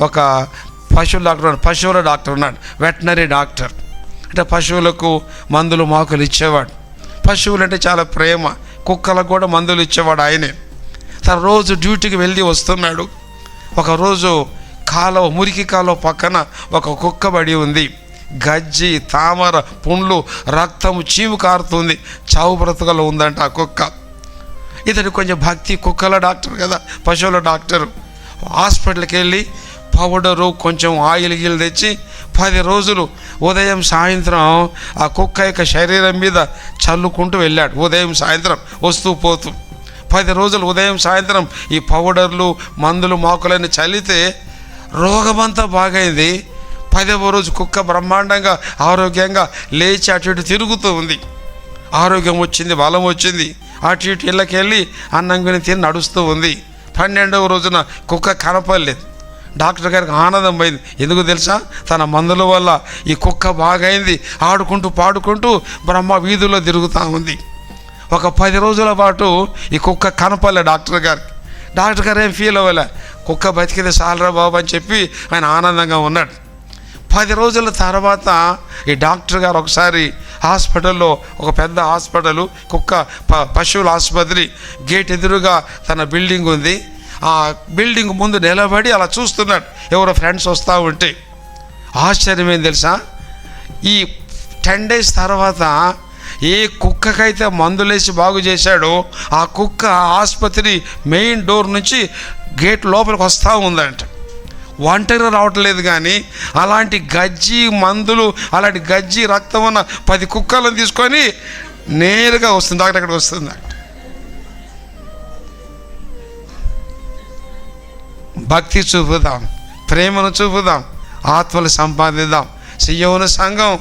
ఒక పశువుల డాక్టర్ ఉన్నాడు, వెటనరీ డాక్టర్. అంటే పశువులకు మందులు మాకులు ఇచ్చేవాడు. పశువులు అంటే చాలా ప్రేమ. కుక్కలకు కూడా మందులు ఇచ్చేవాడు ఆయనే. తన రోజు డ్యూటీకి వెళ్ళి వస్తున్నాడు. ఒకరోజు మురికి కాలువ పక్కన ఒక కుక్క బడి ఉంది. గజ్జి, తామర, పుండ్లు, రక్తము, చీము కారుతుంది. చావు బ్రతుకలో ఉందంట ఆ కుక్క. ఇతడు కొంచెం భక్తి, కుక్కల డాక్టర్ కదా, పశువుల డాక్టరు. హాస్పిటల్కి వెళ్ళి పౌడరు, కొంచెం ఆయిల్ గీలు తెచ్చి 10 రోజులు ఉదయం సాయంత్రం ఆ కుక్క యొక్క శరీరం మీద చల్లుకుంటూ వెళ్ళాడు. ఉదయం సాయంత్రం వస్తూ పోతూ 10 రోజులు ఉదయం సాయంత్రం ఈ పౌడర్లు, మందులు, మాకులన్నీ చల్లితే రోగమంతా బాగైంది. 10వ రోజు కుక్క బ్రహ్మాండంగా ఆరోగ్యంగా లేచి అటు ఇటు తిరుగుతూ ఉంది. ఆరోగ్యం వచ్చింది, బలం వచ్చింది. అటు ఇటు ఇళ్ళకి వెళ్ళి అన్నం తిని నడుస్తూ ఉంది. 12వ రోజున కుక్క కనపడలేదు. డాక్టర్ గారికి ఆనందం పోయింది. ఎందుకు తెలుసా? తన మందుల వల్ల ఈ కుక్క బాగైంది. ఆడుకుంటూ పాడుకుంటూ బ్రహ్మ వీధుల్లో తిరుగుతూ ఉంది. ఒక 10 రోజుల పాటు ఈ కుక్క కనపడలే డాక్టర్ గారికి. డాక్టర్ గారు ఏం ఫీల్ అవ్వలే. కుక్క బతికితే చాలరా బాబు అని చెప్పి ఆయన ఆనందంగా ఉన్నాడు. 10 రోజుల తర్వాత ఈ డాక్టర్ గారు ఒకసారి హాస్పిటల్లో, ఒక పెద్ద హాస్పిటల్, పశువుల ఆసుపత్రి గేట్ ఎదురుగా తన బిల్డింగ్ ఉంది. ఆ బిల్డింగ్ ముందు నిలబడి అలా చూస్తున్నాడు. ఎవరో ఫ్రెండ్స్ వస్తూ ఉంటే ఆశ్చర్యం ఏం తెలుసా? ఈ 10 days తర్వాత ఏ కుక్కకైతే మందులేసి బాగు చేశాడో ఆ కుక్క ఆసుపత్రి మెయిన్ డోర్ నుంచి గేట్ లోపలికి వస్తూ ఉందంట. ఒంటరిగా రావట్లేదు, కానీ అలాంటి గజ్జి మందులు, అలాంటి గజ్జి రక్తం ఉన్న 10 కుక్కలను తీసుకొని నేరుగా వస్తుంది, డాక్టర్ అక్కడికి వస్తుంది. భక్తి చూపుదాం, ప్రేమను చూపుదాం, ఆత్మలు సంపాదిద్దాం. సియోను సంఘం